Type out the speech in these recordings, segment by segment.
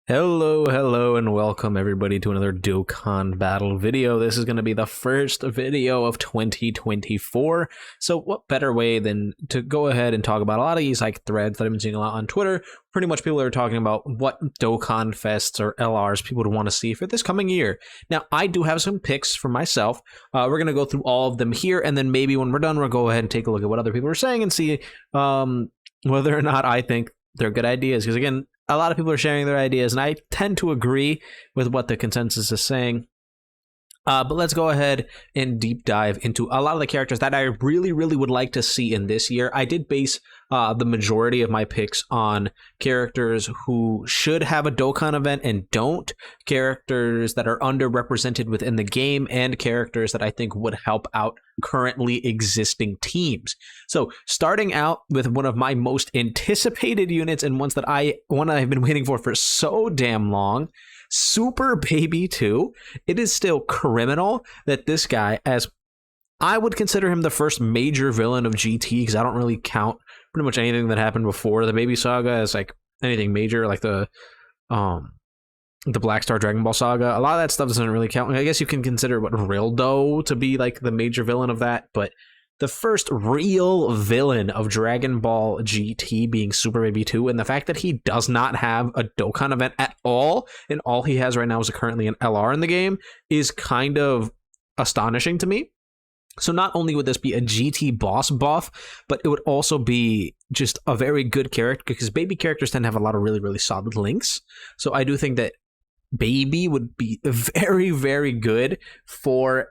Hello, and welcome everybody to another Dokkan battle video. This is going to be the first video of 2024. So what better way than to go ahead and talk about a lot of these like threads that I've been seeing a lot on Twitter. Pretty much people are talking about what Dokkan Fests or LRs people would want to see for this coming year. Now, I do have some picks for myself. We're going to go through all of them here, and then maybe when we're done, we'll go ahead and take a look at what other people are saying and see whether or not I think they're good ideas. Because again, a lot of people are sharing their ideas, and I tend to agree with what the consensus is saying. But let's go ahead and deep dive into a lot of the characters that I really would like to see in this year. I did base the majority of my picks on characters who should have a Dokkan event and don't, characters that are underrepresented within the game, and characters that I think would help out currently existing teams. So starting out with one of my most anticipated units and one I've been waiting for so damn long, Super Baby 2. It is still criminal that this guy, as I would consider him the first major villain of GT, because I don't really count pretty much anything that happened before the Baby Saga as like anything major, like the Black Star Dragon Ball Saga. A lot of that stuff doesn't really count. I guess you can consider what Rildo to be like the major villain of that, but the first real villain of Dragon Ball GT being Super Baby 2, and the fact that he does not have a Dokkan event at all, and all he has right now is currently an LR in the game, is kind of astonishing to me. So not only would this be a GT boss buff, but it would also be just a very good character, because baby characters tend to have a lot of really solid links. So I do think that Baby would be very good for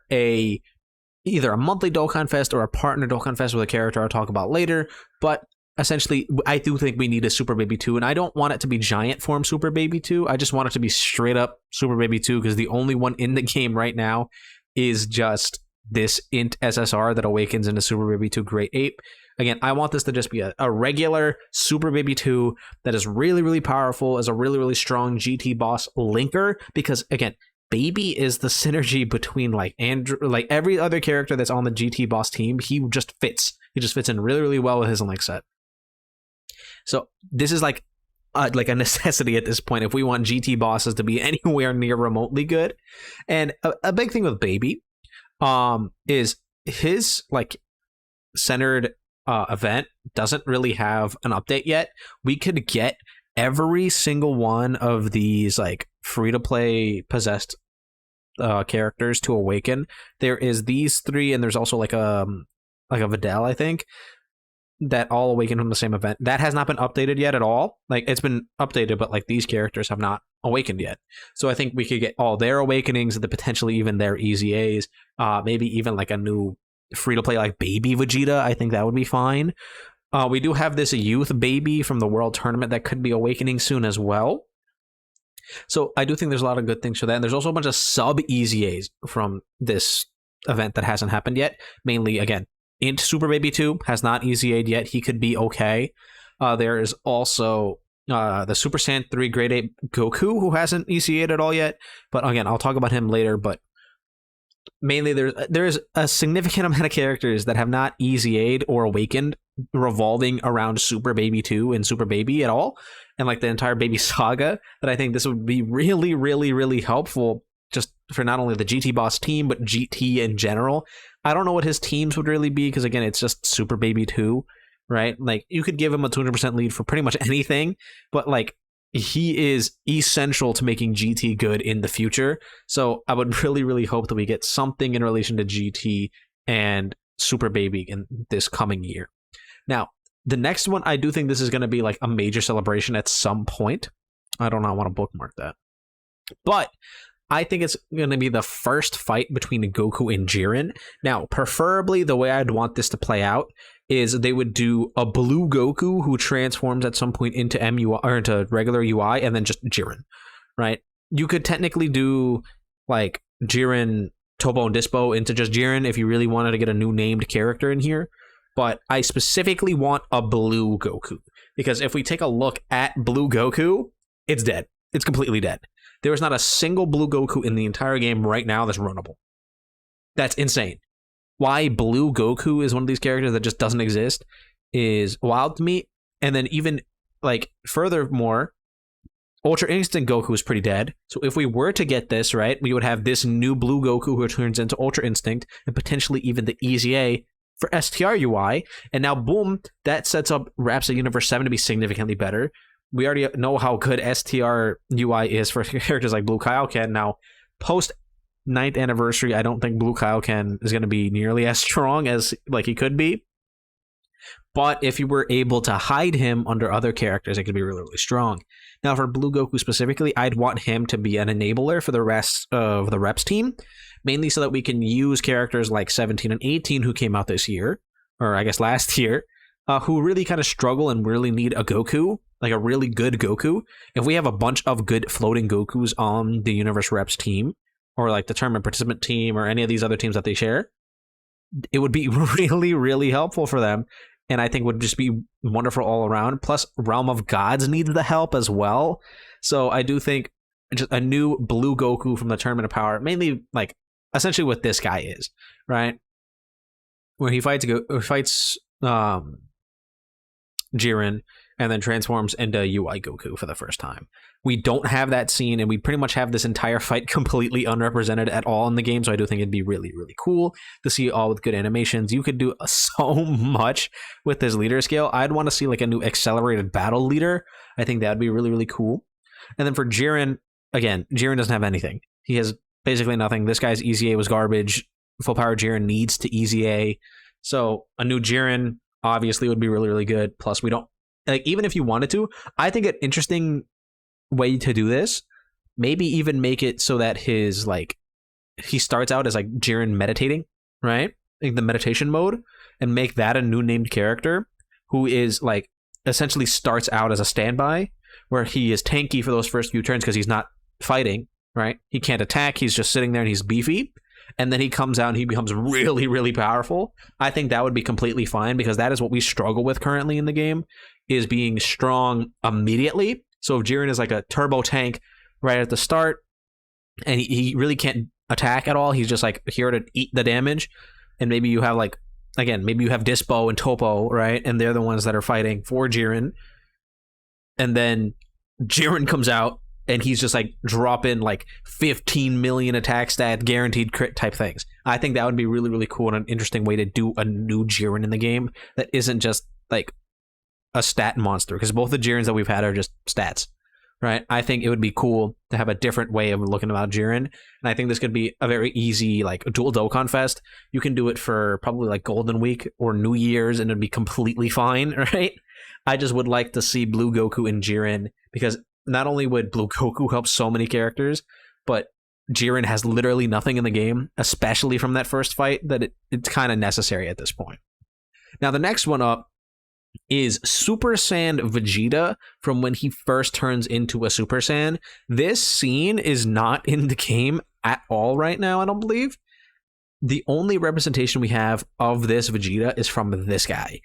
either a monthly Dokkan Fest or a partner Dokkan Fest with a character I'll talk about later. But essentially, I do think we need a Super Baby 2, and I don't want it to be giant form Super Baby 2. I just want it to be straight up Super Baby 2, because the only one in the game right now is just this int SSR that awakens into Super Baby 2 Great Ape. Again, I want this to just be a regular Super Baby 2 that is really powerful, as a really strong GT boss linker, because again, Baby is the synergy between like every other character that's on the GT boss team. He just fits. He just fits in really well with his link set. So this is like a necessity at this point if we want GT bosses to be anywhere near remotely good. And a big thing with Baby is his like centered event doesn't really have an update yet. We could get every single one of these like free-to-play possessed characters to awaken. There is these three, and there's also like a Videl, I think, that all awaken from the same event. That has not been updated yet at all. Like, it's been updated, but like these characters have not awakened yet. So I think we could get all their awakenings, and potentially even their EZAs, maybe even like a new free-to-play like Baby Vegeta. I think that would be fine. We do have this youth Baby from the World Tournament that could be awakening soon as well. So I do think there's a lot of good things for that. And there's also a bunch of sub-EZAs from this event that hasn't happened yet. Mainly, again, Int Super Baby 2 has not EZA'd yet. He could be okay. There is also the Super Saiyan 3 Grade 8 Goku, who hasn't EZA'd at all yet. But again, I'll talk about him later. But mainly, there's a significant amount of characters that have not EZA'd or awakened revolving around Super Baby 2 and Super Baby at all, and like the entire Baby Saga, that I think this would be really helpful just for not only the GT boss team, but GT in general. I don't know what his teams would really be, because again, it's just Super Baby 2, right? Like, you could give him a 200% lead for pretty much anything, but like, he is essential to making GT good in the future. So I would really hope that we get something in relation to GT and Super Baby in this coming year. Now, the next one, I do think this is going to be like a major celebration at some point. I do not want to bookmark that. But I think it's going to be the first fight between Goku and Jiren. Now, preferably the way I'd want this to play out is they would do a blue Goku who transforms at some point into MUI or into regular UI, and then just Jiren, right? You could technically do like Jiren, Tobo, and Dispo into just Jiren if you really wanted to get a new named character in here. But I specifically want a blue Goku, because if we take a look at blue Goku, it's dead. It's completely dead. There is not a single blue Goku in the entire game right now that's runnable. That's insane. Why blue Goku is one of these characters that just doesn't exist is wild to me. And then even like furthermore, Ultra Instinct Goku is pretty dead. So if we were to get this, right, we would have this new blue Goku who turns into Ultra Instinct and potentially even the EZA for STR UI. And now, boom, that sets up Rhapsody Universe 7 to be significantly better. We already know how good STR UI is for characters like Blue Kaioken. Now, post 9th anniversary, I don't think Blue Kaioken is going to be nearly as strong as like he could be. But if you were able to hide him under other characters, it could be really, really strong. Now, for Blue Goku specifically, I'd want him to be an enabler for the rest of the Reps team, mainly so that we can use characters like 17 and 18 who came out this year, or I guess last year, who really kind of struggle and really need a Goku, like a really good Goku. If we have a bunch of good floating Gokus on the Universe Reps team, or like the Tournament Participant team, or any of these other teams that they share, it would be really, really helpful for them. And I think would just be wonderful all around. Plus, Realm of Gods needs the help as well. So I do think just a new blue Goku from the Tournament of Power, mainly like essentially what this guy is, right? Where he fights Jiren and then transforms into UI Goku for the first time. We don't have that scene, and we pretty much have this entire fight completely unrepresented at all in the game, so I do think it'd be really, really cool to see all with good animations. You could do so much with this leader scale. I'd want to see like a new accelerated battle leader. I think that'd be really, really cool. And then for Jiren, again, Jiren doesn't have anything. He has basically nothing. This guy's EZA was garbage. Full power Jiren needs to EZA. So a new Jiren obviously would be really, really good. Plus, we don't, like, even if you wanted to, I think an interesting way to do this, maybe even make it so that his, like, he starts out as like Jiren meditating, right? Like the meditation mode, and make that a new named character who is like essentially starts out as a standby, where he is tanky for those first few turns because he's not fighting, right? He can't attack, he's just sitting there and he's beefy. And then he comes out and he becomes really, really powerful. I think that would be completely fine, because that is what we struggle with currently in the game, is being strong immediately. So if Jiren is like a turbo tank right at the start, and he really can't attack at all, he's just like here to eat the damage. And maybe you have like, again, maybe you have Dispo and Topo, right? And they're the ones that are fighting for Jiren. And then Jiren comes out and he's just like dropping like 15 million attack stat, guaranteed crit type things. I think that would be really, really cool and an interesting way to do a new Jiren in the game that isn't just like a stat monster, because both the Jirens that we've had are just stats, right? I think it would be cool to have a different way of looking about Jiren, and I think this could be a very easy like dual Dokkan Fest. You can do it for probably like Golden Week or New Year's and it'd be completely fine, right? I just would like to see Blue Goku and Jiren, because not only would Blue Goku help so many characters, but Jiren has literally nothing in the game, especially from that first fight, that it's kind of necessary at this point. Now, the next one up is Super Saiyan Vegeta from when he first turns into a Super Saiyan. This scene is not in the game at all right now, I don't believe. The only representation we have of this Vegeta is from this guy.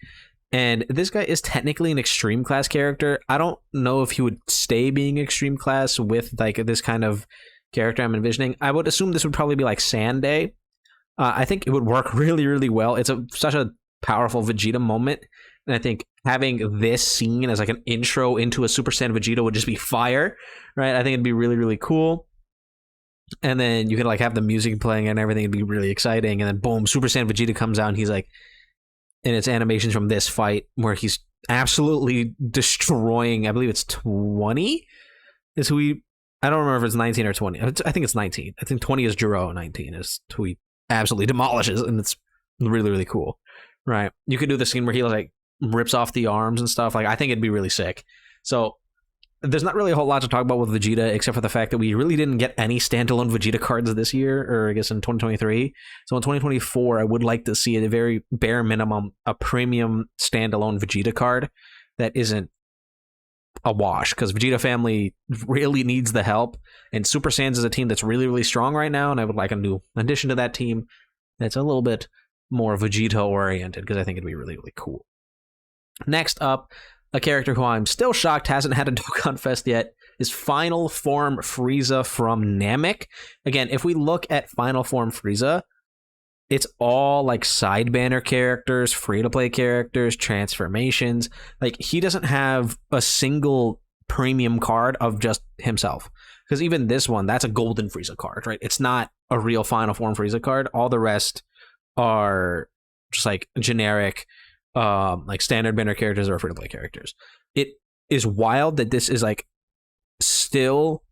And this guy is technically an Extreme Class character. I don't know if he would stay being Extreme Class with like this kind of character I'm envisioning. I would assume this would probably be like Sand Day. I think it would work really, really well. It's such a powerful Vegeta moment. And I think having this scene as like an intro into a Super Saiyan Vegeta would just be fire, right? I think it'd be really, really cool. And then you could like have the music playing and everything. It'd be really exciting. And then boom, Super Saiyan Vegeta comes out and he's like, and it's animations from this fight where he's absolutely destroying, I believe it's 20 is who he, I don't remember if it's 19 or 20. I think it's 19. I think 20 is Jiro, 19 is who he absolutely demolishes, and it's really, really cool, right? You could do the scene where he like rips off the arms and stuff. Like, I think it'd be really sick. So there's not really a whole lot to talk about with Vegeta, except for the fact that we really didn't get any standalone Vegeta cards this year, or I guess in 2023. So in 2024, I would like to see at a very bare minimum a premium standalone Vegeta card that isn't a wash, because Vegeta family really needs the help, and Super Saiyans is a team that's really, really strong right now, and I would like a new addition to that team that's a little bit more Vegeta oriented, because I think it'd be really, really cool. Next up, a character who I'm still shocked hasn't had a Dokkan Fest yet is Final Form Frieza from Namek. Again, if we look at Final Form Frieza, it's all like side banner characters, free-to-play characters, transformations. Like, he doesn't have a single premium card of just himself. Because even this one, that's a golden Frieza card, right? It's not a real final form Frieza card. All the rest are just like generic, like standard banner characters or free to play characters. It is wild that this is like still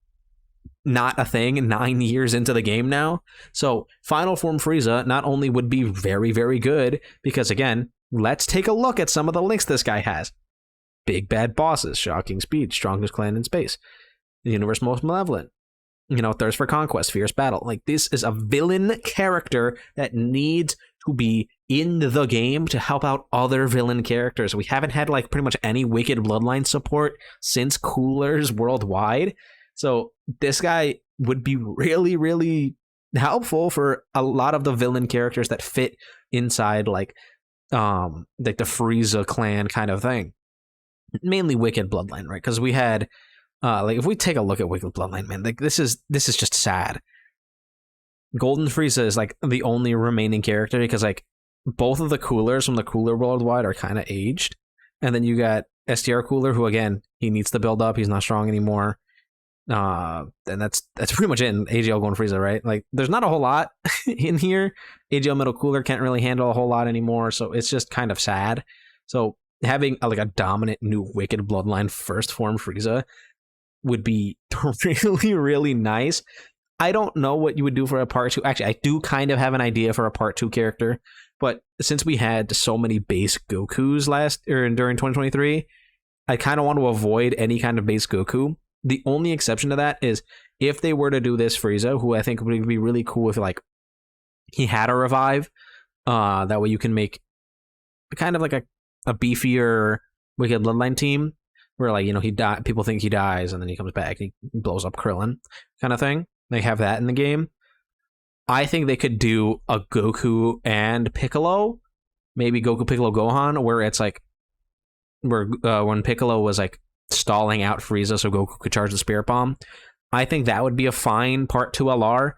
not a thing 9 years into the game now. So final form Frieza not only would be very, very good, because again, let's take a look at some of the links this guy has. Big bad bosses, shocking speed, strongest clan in space, the universe most malevolent, thirst for conquest, fierce battle. Like, this is a villain character that needs to be in the game to help out other villain characters. We haven't had like pretty much any Wicked Bloodline support since Coolers Worldwide. So this guy would be really, really helpful for a lot of the villain characters that fit inside like the Frieza clan kind of thing. Mainly Wicked Bloodline, right? Because we had like, if we take a look at Wicked Bloodline, man, like this is just sad. Golden Frieza is like the only remaining character because like both of the Coolers from the Cooler Worldwide are kind of aged, and then you got STR Cooler, who again, he needs to build up. He's not strong anymore. And that's pretty much it in AGL Golden Frieza, right? Like, there's not a whole lot in here. AGL Middle Cooler can't really handle a whole lot anymore, so it's just kind of sad. So having a dominant new Wicked Bloodline first form Frieza would be really, really nice. I don't know what you would do for a part 2. Actually, I do kind of have an idea for a part 2 character, but since we had so many base Gokus during 2023, I kind of want to avoid any kind of base Goku. The only exception to that is if they were to do this Frieza, who I think would be really cool if like he had a revive. That way you can make kind of like a beefier Wicked Bloodline team where like, people think he dies and then he comes back and he blows up Krillin kind of thing. They have that in the game. I think they could do a Goku and Piccolo, maybe Goku, Piccolo, Gohan, where it's like where when Piccolo was like stalling out Frieza so Goku could charge the Spirit Bomb. I think that would be a fine part 2 LR.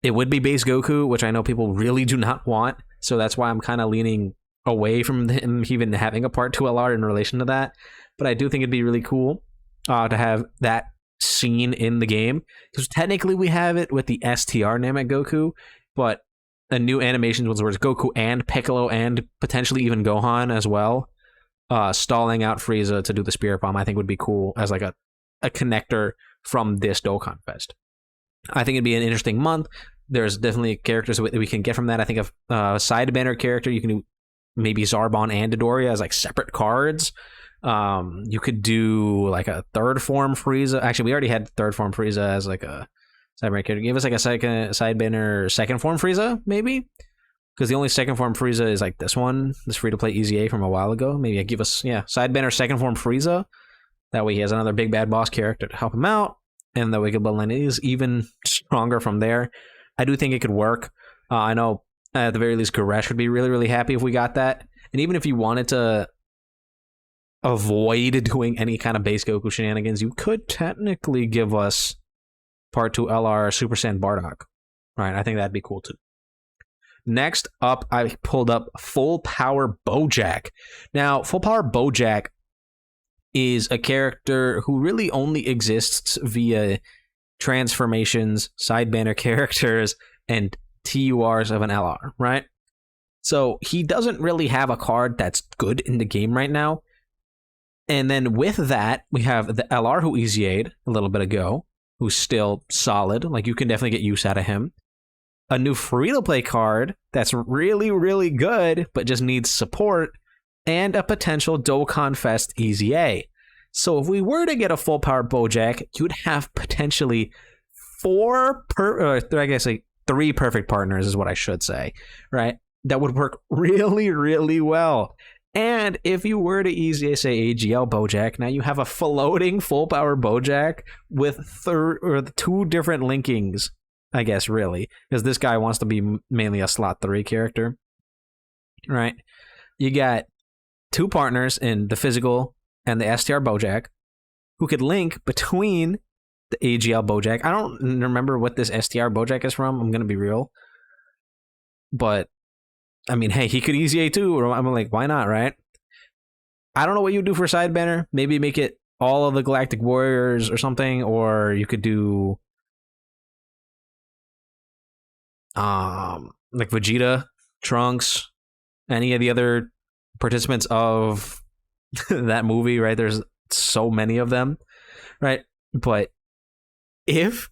It would be base Goku, which I know people really do not want, so that's why I'm kind of leaning away from him even having a part 2 LR in relation to that. But I do think it'd be really cool to have that scene in the game, because technically we have it with the STR Namek Goku, but a new animation was where it's Goku and Piccolo and potentially even Gohan as well, stalling out Frieza to do the Spirit Bomb. I think would be cool as like a connector from this Dokkan Fest. I think it'd be an interesting month. There's definitely characters that we can get from that. I think of a side banner character, you can do maybe Zarbon and Dodoria as like separate cards. You could do like a third form Frieza. Actually, we already had third form Frieza as like a side banner character. Give us like a second side banner second form Frieza, maybe, because the only second form Frieza is like this one, this free to play EZA from a while ago. Maybe give us side banner second form Frieza. That way he has another big bad boss character to help him out, and the Wicked Bloodline is even stronger from there. I do think it could work. I know at the very least Goresh would be really, really happy if we got that. And even if you wanted to avoid doing any kind of base Goku shenanigans, you could technically give us part 2 LR Super Saiyan Bardock. Right, I think that'd be cool too. Next up, I pulled up Full Power Bojack. Now, Full Power Bojack is a character who really only exists via transformations, side banner characters, and TURs of an LR, right? So he doesn't really have a card that's good in the game right now. And then with that, we have the LR who EZA'd a little bit ago, who's still solid. Like, you can definitely get use out of him. A new free-to-play card that's really, really good, but just needs support. And a potential Dokkan Fest EZA. So if we were to get a Full Power Bojack, you'd have potentially three perfect partners is what I should say, right? That would work really, really well. And if you were to easily say AGL Bojack, now you have a floating Full Power Bojack with 2 different linkings, I guess, really, because this guy wants to be mainly a slot 3 character, right? You got 2 partners in the physical and the STR Bojack who could link between the AGL Bojack. I don't remember what this STR Bojack is from, I'm going to be real. But, I mean, hey, he could EZA too. I'm like, why not, right? I don't know what you do for side banner. Maybe make it all of the Galactic Warriors or something, or you could do like Vegeta, Trunks, any of the other participants of that movie, right? There's so many of them, right? But if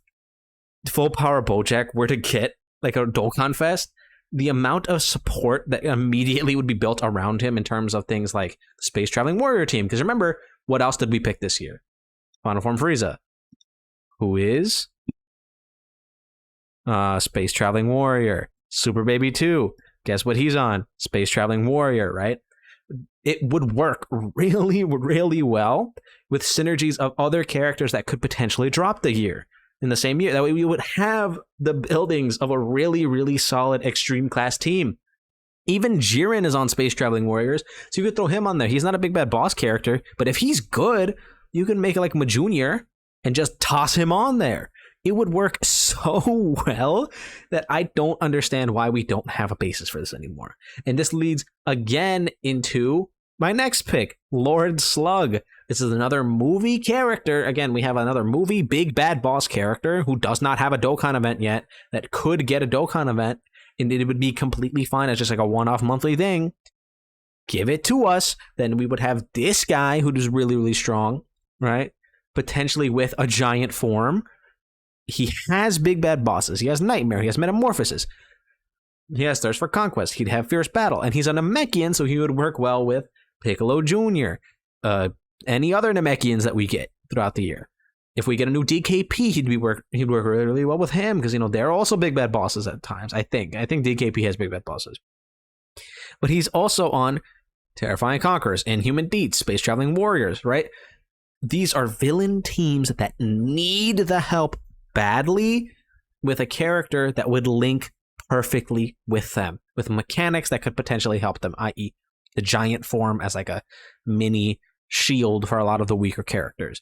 Full Power Bojack were to get like a Dokkan Fest, the amount of support that immediately would be built around him in terms of things like the Space Traveling Warrior team. Because remember, what else did we pick this year? Final Form Frieza, who is Space Traveling Warrior. Super Baby 2, guess what he's on? Space Traveling Warrior, right? It would work really, really well with synergies of other characters that could potentially drop the year in the same year. That way we would have the buildings of a really, really solid extreme class team. Even Jiren is on Space Traveling Warriors, so you could throw him on there. He's not a big bad boss character, but if he's good, you can make it like Junior and just toss him on there. It would work so well that I don't understand why we don't have a basis for this anymore. And this leads again into my next pick, Lord Slug. This is another movie character. Again, we have another movie big bad boss character who does not have a Dokkan event yet that could get a Dokkan event, and it would be completely fine as just like a one-off monthly thing. Give it to us. Then we would have this guy who is really, really strong, right? Potentially with a giant form. He has big bad bosses. He has Nightmare. He has Metamorphosis. He has Thirst for Conquest. He'd have Fierce Battle. And he's a Namekian, so he would work well with Piccolo Jr., any other Namekians that we get throughout the year. If we get a new DKP, he'd work really, really well with him because, they're also big bad bosses at times, I think. I think DKP has big bad bosses. But he's also on Terrifying Conquerors, Inhuman Deeds, Space Traveling Warriors, right? These are villain teams that need the help badly with a character that would link perfectly with them, with mechanics that could potentially help them, i.e. the giant form as like a mini shield for a lot of the weaker characters.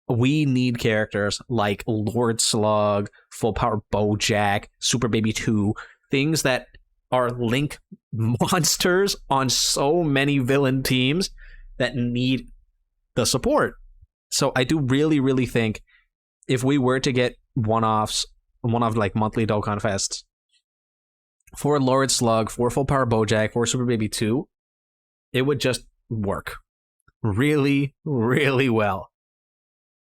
We need characters like Lord Slug, Full Power Bojack, Super Baby 2, things that are link monsters on so many villain teams that need the support. So I do really, really think if we were to get one-off like monthly Dokkan Fests for Lord Slug, for Full Power Bojack, for Super Baby 2, it would just work really, really well.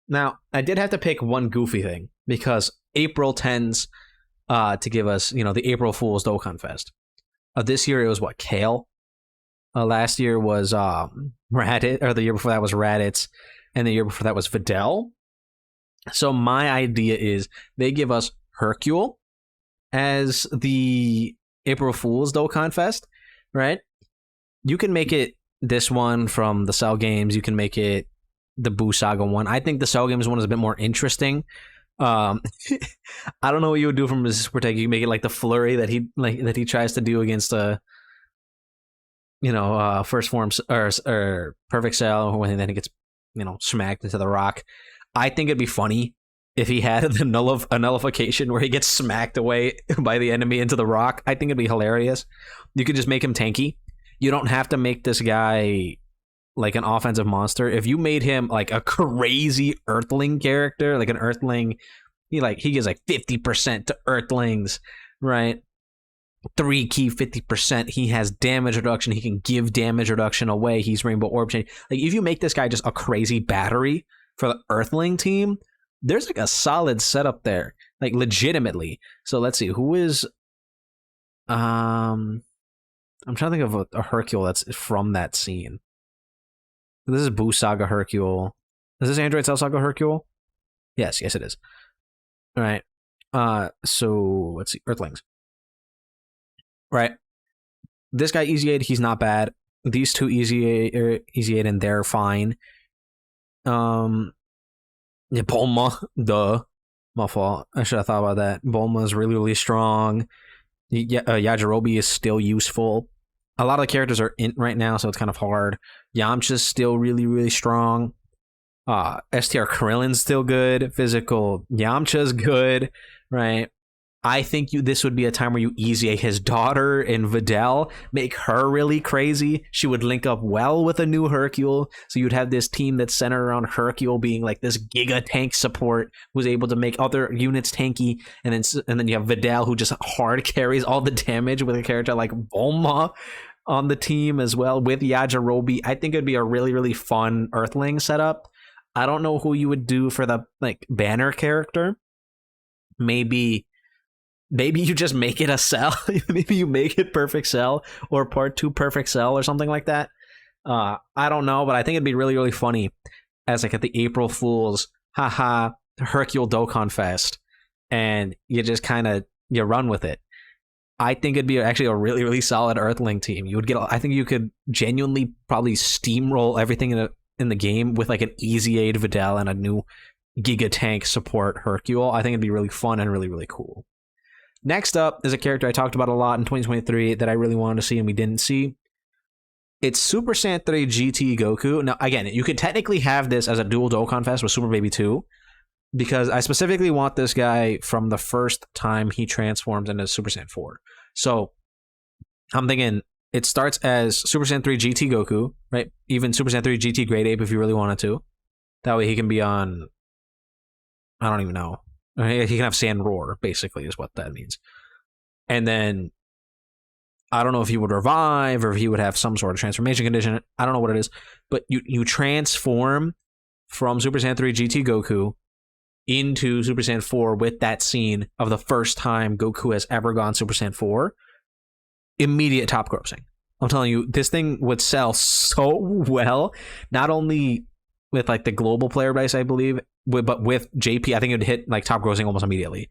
Now, I did have to pick one goofy thing because April tends to give us, the April Fool's Dokkan Fest. This year it was Kale. Last year was Raditz, or the year before that was Raditz, and the year before that was Videl. So my idea is they give us Hercule as the April Fool's Dokkan Fest, right? You can make it this one from the Cell games. You can make it the Buu Saga one. I think the Cell games one is a bit more interesting. I don't know what you would do from his super tech. You can make it like the flurry that he tries to do against first form or perfect Cell, and then he gets smacked into the rock. I think it'd be funny if he had a nullification where he gets smacked away by the enemy into the rock. I think it'd be hilarious. You could just make him tanky. You don't have to make this guy like an offensive monster. If you made him like a crazy Earthling character, like an Earthling, he gives like 50% to Earthlings, right? 3 key 50%. He has damage reduction. He can give damage reduction away. He's Rainbow Orb Chain. Like if you make this guy just a crazy battery for the Earthling team, there's like a solid setup there, like legitimately. So let's see who is. I'm trying to think of a Hercule that's from that scene. This is Buu Saga Hercule. Is this Android Cell Saga Hercule? Yes, it is. All right. So let's see, Earthlings. Right. This guy Easy 8, he's not bad. These two Easy 8 and they're fine. Bulma, my fault. I should have thought about that. Bulma is really, really strong. Yajirobe is still useful. A lot of the characters are int right now, so it's kind of hard. Yamcha's still really, really strong. STR Krillin's still good. Physical Yamcha's good, right? I think this would be a time where you easy his daughter in Videl, make her really crazy. She would link up well with a new Hercule, so you'd have this team that's centered around Hercule being like this giga tank support who's able to make other units tanky, and then you have Videl who just hard carries all the damage with a character like Bulma on the team as well with Yajirobe. I think it'd be a really, really fun Earthling setup. I don't know who you would do for the like banner character. Maybe you just make it a Cell. Maybe you make it Perfect Cell or Part 2 Perfect Cell or something like that. I don't know, but I think it'd be really, really funny as like at the April Fool's haha Hercule Dokkan Fest, and you just kind of you run with it. I think it'd be actually a really, really solid Earthling team. You would get. I think you could genuinely probably steamroll everything in the game with like an easy aid Videl and a new Giga Tank support Hercule. I think it'd be really fun and really, really cool. Next up is a character I talked about a lot in 2023 that I really wanted to see and we didn't see. It's Super Saiyan 3 GT Goku. Now, again, you could technically have this as a dual Dokkan Fest with Super Baby 2, because I specifically want this guy from the first time he transforms into Super Saiyan 4. So I'm thinking it starts as Super Saiyan 3 GT Goku, right? Even Super Saiyan 3 GT Great Ape if you really wanted to. That way he can be on, I don't even know. He can have Sand Roar, basically, is what that means. And then, I don't know if he would revive or if he would have some sort of transformation condition. I don't know what it is. But you transform from Super Saiyan 3 GT Goku into Super Saiyan 4 with that scene of the first time Goku has ever gone Super Saiyan 4. Immediate top grossing. I'm telling you, this thing would sell so well, not only with like the global player base, I believe, but with JP, I think it would hit like top grossing almost immediately,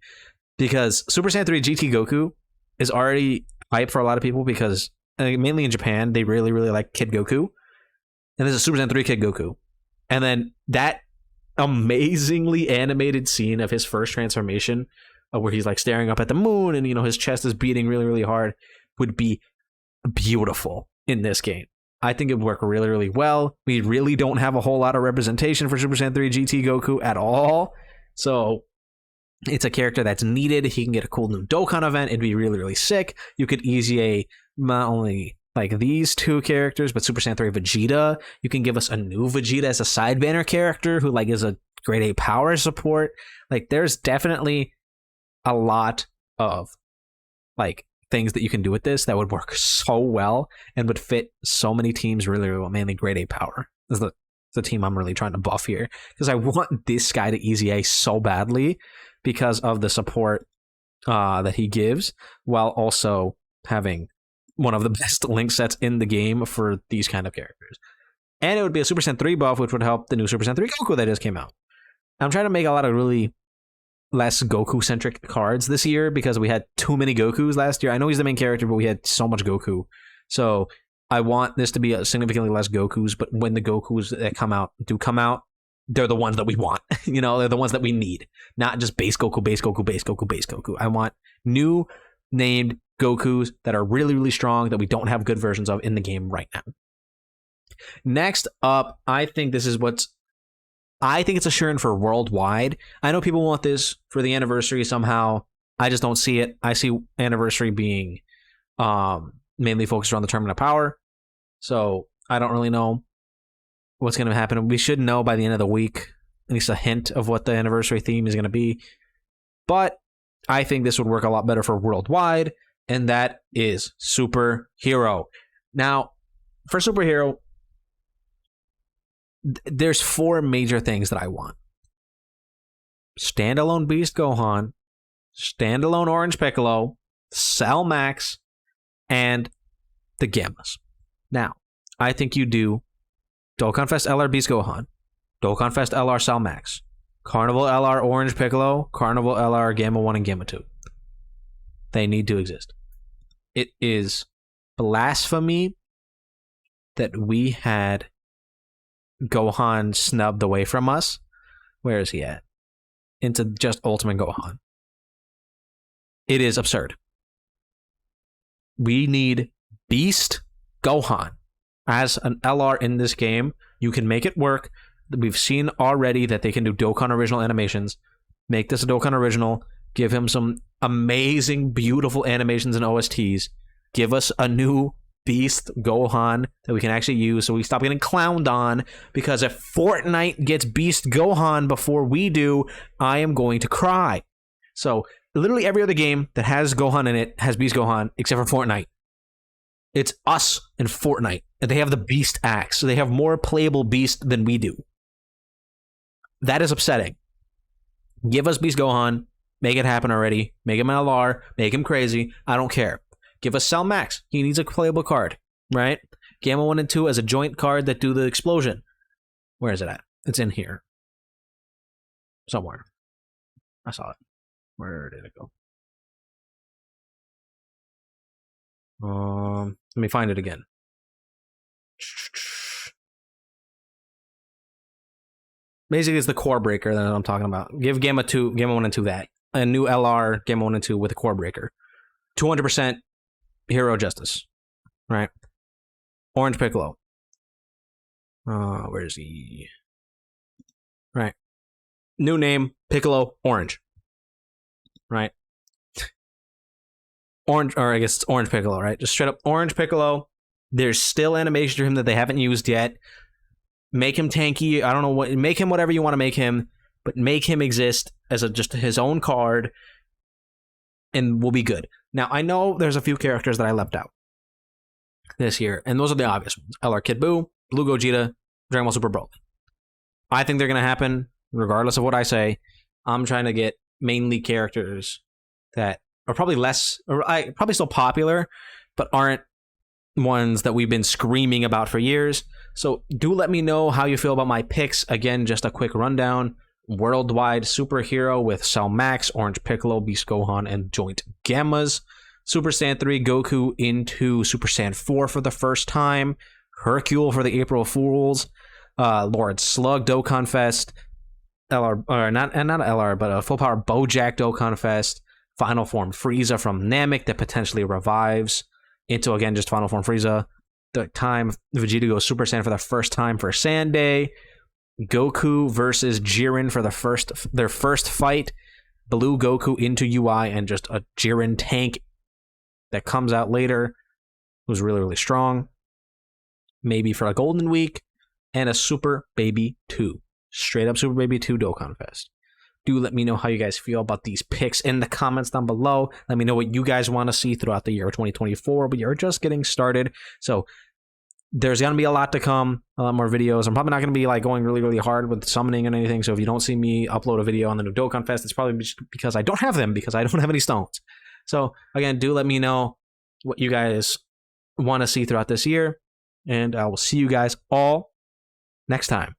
because Super Saiyan 3 GT Goku is already hype for a lot of people because mainly in Japan they really, really like Kid Goku, and there's a Super Saiyan 3 Kid Goku, and then that amazingly animated scene of his first transformation, where he's like staring up at the moon and his chest is beating really, really hard, would be beautiful in this game. I think it would work really, really well. We really don't have a whole lot of representation for Super Saiyan 3 GT Goku at all. So it's a character that's needed. He can get a cool new Dokkan event. It'd be really, really sick. You could easy not only like these two characters, but Super Saiyan 3 Vegeta. You can give us a new Vegeta as a side banner character who like is a grade A power support. Like there's definitely a lot of like things that you can do with this that would work so well and would fit so many teams really, really well, mainly grade A power. This is the team I'm really trying to buff here, because I want this guy to easy A so badly because of the support that he gives, while also having one of the best link sets in the game for these kind of characters. And it would be a Super Saiyan 3 buff, which would help the new Super Saiyan 3 Goku that just came out. I'm trying to make a lot of really less Goku-centric cards this year because we had too many Gokus last year. I know he's the main character, but we had so much Goku. So I want this to be a significantly less Gokus, but when the Gokus that come out, they're the ones that we want. They're the ones that we need. Not just base Goku, base Goku, base Goku, base Goku. I want new named Gokus that are really, really strong that we don't have good versions of in the game right now. Next up, I think it's a sure-in for worldwide. I know people want this for the anniversary somehow. I just don't see it. I see anniversary being mainly focused around the Tournament of Power. So I don't really know what's going to happen. We should know by the end of the week, at least a hint of what the anniversary theme is going to be. But I think this would work a lot better for worldwide, and that is Superhero. Now, for Superhero, there's 4 major things that I want. Standalone Beast Gohan, standalone Orange Piccolo, Cell Max, and the Gammas. Now, I think you do Dokkan Fest LR Beast Gohan, Dokkan Fest LR Cell Max, Carnival LR Orange Piccolo, Carnival LR Gamma 1 and Gamma 2. They need to exist. It is blasphemy that we had Gohan snubbed away from us. Where is he at? Into just Ultimate Gohan. It is absurd. We need Beast Gohan as an LR in this game. You can make it work. We've seen already that they can do Dokkan original animations. Make this a Dokkan original. Give him some amazing, beautiful animations and OSTs. Give us a new Beast Gohan that we can actually use so we stop getting clowned on, because if Fortnite gets Beast Gohan before we do, I am going to cry. So literally every other game that has Gohan in it has Beast Gohan except for Fortnite. It's us and Fortnite, and they have the Beast axe, so they have more playable Beast than we do. That is upsetting. Give us Beast Gohan, make it happen already, make him an LR, make him crazy, I don't care. Give us Cell Max, he needs a playable card, right? Gamma 1 and 2 as a joint card that do the explosion. Where is it at? It's in here. Somewhere. I saw it. Where did it go? Let me find it again. Basically, it's the core breaker that I'm talking about. Give Gamma 1 and 2 that. A new LR, Gamma 1 and 2 with a core breaker. 200% hero justice. Right? Orange Piccolo. Where is he? Right. New name, Piccolo Orange. Right? Orange, or I guess it's Orange Piccolo, right? Just straight up Orange Piccolo. There's still animation to him that they haven't used yet. Make him tanky. I don't know what. Make him whatever you want to make him, but make him exist as just his own card, and we'll be good. Now I know there's a few characters that I left out this year, and those are the obvious ones: LR Kid Buu, Blue Gogeta, Dragon Ball Super Broly. I think they're gonna happen regardless of what I say. I'm trying to get mainly characters that are probably probably still popular, but aren't ones that we've been screaming about for years. So do let me know how you feel about my picks. Again, just a quick rundown. Worldwide superhero with Cell Max, Orange Piccolo, Beast Gohan, and joint Gammas. Super Saiyan 3 Goku into Super Saiyan 4 for the first time. Hercule for the April Fools. Lord Slug Dokkan Fest. LR, or not LR, but a full power Bojack Dokkan Fest. Final Form Frieza from Namek that potentially revives into, again, just Final Form Frieza. The time Vegeta goes Super Saiyan for the first time for Saiyan Day. Goku versus Jiren for their first fight. Blue Goku into UI, and just a Jiren tank that comes out later. Who's really, really strong. Maybe for a Golden Week. And a Super Baby 2. Straight up Super Baby 2 Dokkan Fest. Do let me know how you guys feel about these picks in the comments down below. Let me know what you guys want to see throughout the year of 2024, but you're just getting started. So there's going to be a lot to come, a lot more videos. I'm probably not going to be like going really, really hard with summoning and anything. So if you don't see me upload a video on the new Dokkan Fest, it's probably just because I don't have them, because I don't have any stones. So again, do let me know what you guys want to see throughout this year, and I will see you guys all next time.